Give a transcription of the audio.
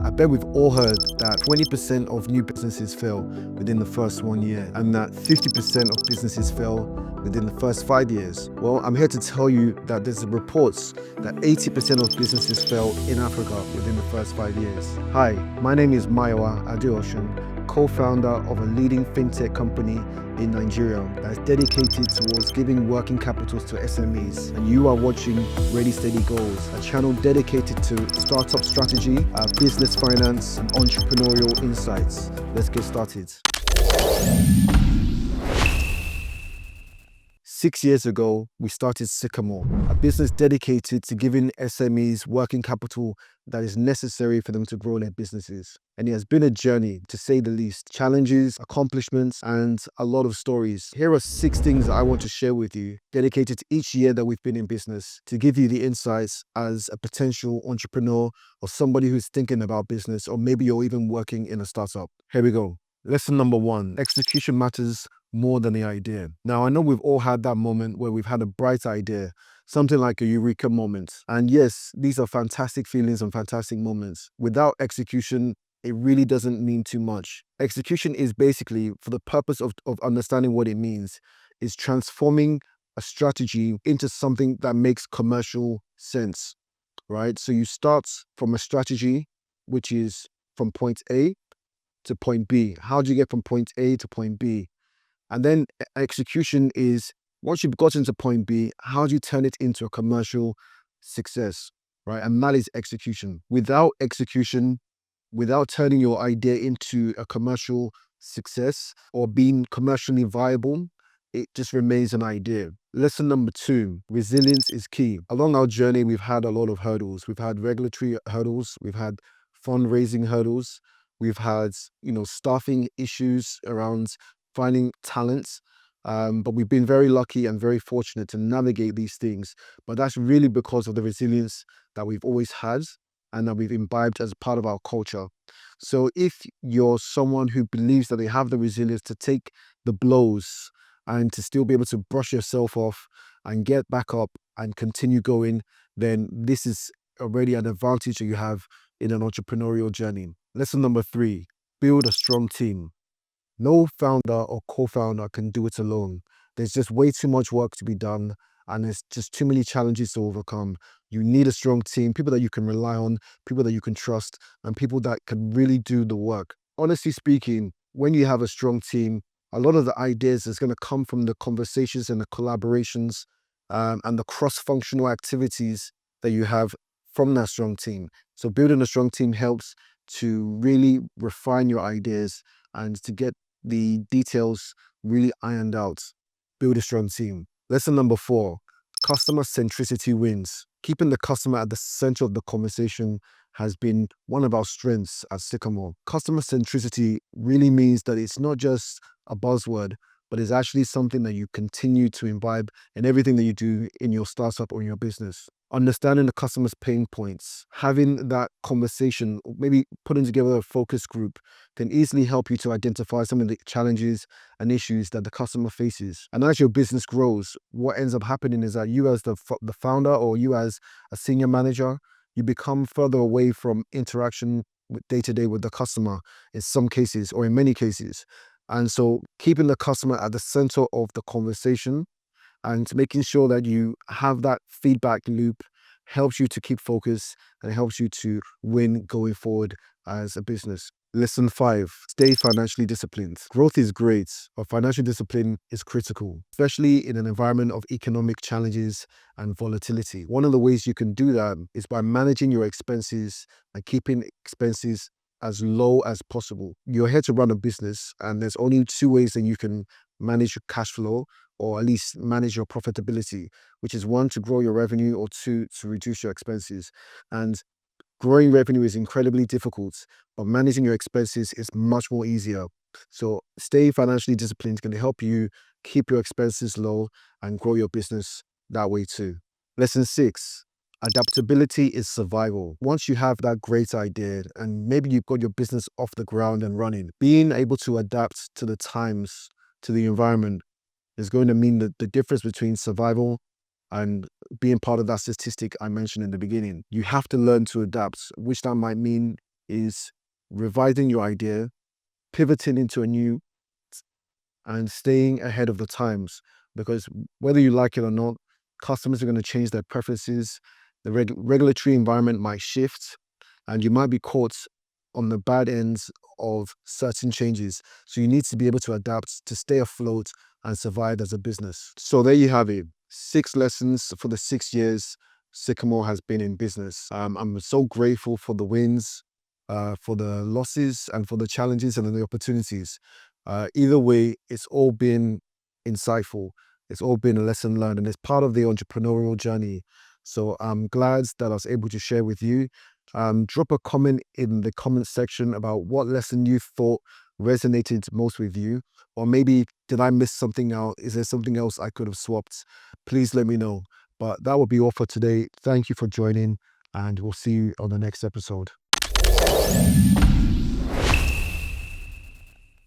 I bet we've all heard that 20% of new businesses fail within the first 1 year and that 50% of businesses fail within the first 5 years. Well, I'm here to tell you that there's reports that 80% of businesses fail in Africa within the first 5 years. Hi, my name is Mayowa Adeosun, co-founder of a leading fintech company in Nigeria that is dedicated towards giving working capitals to SMEs. And you are watching Ready Steady Goals, a channel dedicated to startup strategy, business finance, and entrepreneurial insights. Let's get started. 6 years ago, we started Sycamore, a business dedicated to giving SMEs working capital that is necessary for them to grow their businesses. And it has been a journey, to say the least. Challenges, accomplishments, and a lot of stories. Here are 6 things that I want to share with you, dedicated to each year that we've been in business, to give you the insights as a potential entrepreneur or somebody who's thinking about business, or maybe you're even working in a startup. Here we go. Lesson number 1, execution matters more than the idea. Now, I know we've all had that moment where we've had a bright idea, something like a eureka moment. And yes, these are fantastic feelings and fantastic moments. Without execution, it really doesn't mean too much. Execution is basically, for the purpose of understanding what it means, is transforming a strategy into something that makes commercial sense, right? So you start from a strategy, which is from point A to point B. How do you get from point A to point B? And then execution is, once you've gotten to point B, how do you turn it into a commercial success, right? And that is execution. Without execution, without turning your idea into a commercial success or being commercially viable, it just remains an idea. Lesson number 2, resilience is key. Along our journey, we've had a lot of hurdles. We've had regulatory hurdles. We've had fundraising hurdles. We've had, staffing issues around finding talents. But we've been very lucky and very fortunate to navigate these things. But that's really because of the resilience that we've always had and that we've imbibed as part of our culture. So if you're someone who believes that they have the resilience to take the blows and to still be able to brush yourself off and get back up and continue going, then this is already an advantage that you have in an entrepreneurial journey. Lesson number 3, build a strong team. No founder or co-founder can do it alone. There's just way too much work to be done, and there's just too many challenges to overcome. You need a strong team, people that you can rely on, people that you can trust, and people that can really do the work. Honestly speaking, when you have a strong team, a lot of the ideas is going to come from the conversations and the collaborations and the cross-functional activities that you have from that strong team. So building a strong team helps to really refine your ideas and to get the details really ironed out. Build a strong team. Lesson number 4, customer centricity wins. Keeping the customer at the center of the conversation has been one of our strengths at Sycamore. Customer centricity really means that it's not just a buzzword, but it's actually something that you continue to imbibe in everything that you do in your startup or in your business. Understanding the customer's pain points, having that conversation, maybe putting together a focus group can easily help you to identify some of the challenges and issues that the customer faces. And as your business grows, what ends up happening is that you as the founder or you as a senior manager, you become further away from interaction day-to-day with the customer in some cases or in many cases. And so keeping the customer at the center of the conversation and making sure that you have that feedback loop helps you to keep focus and helps you to win going forward as a business. Lesson 5, stay financially disciplined. Growth is great, but financial discipline is critical, especially in an environment of economic challenges and volatility. One of the ways you can do that is by managing your expenses and keeping expenses as low as possible. You're here to run a business, and there's only 2 ways that you can manage your cash flow, or at least manage your profitability, which is 1, to grow your revenue, or 2, to reduce your expenses. And growing revenue is incredibly difficult, but managing your expenses is much more easier. So staying financially disciplined can help you keep your expenses low and grow your business that way too. Lesson 6, adaptability is survival. Once you have that great idea and maybe you've got your business off the ground and running, being able to adapt to the times, to the environment, is going to mean that the difference between survival and being part of that statistic I mentioned in the beginning. You have to learn to adapt, which that might mean is revising your idea, pivoting into a new, and staying ahead of the times. Because whether you like it or not, customers are going to change their preferences. The regulatory environment might shift, and you might be caught on the bad ends of certain changes. So you need to be able to adapt to stay afloat and survive as a business. So there you have it. 6 lessons for the 6 years Sycamore has been in business. I'm so grateful for the wins, for the losses, and for the challenges and the opportunities. Either way, it's all been insightful. It's all been a lesson learned, and it's part of the entrepreneurial journey. So I'm glad that I was able to share with you. Drop a comment in the comment section about what lesson you thought resonated most with you, or maybe did I miss something out? Is there something else I could have swapped? Please let me know. But that will be all for today. Thank you for joining, and we'll see you on the next episode.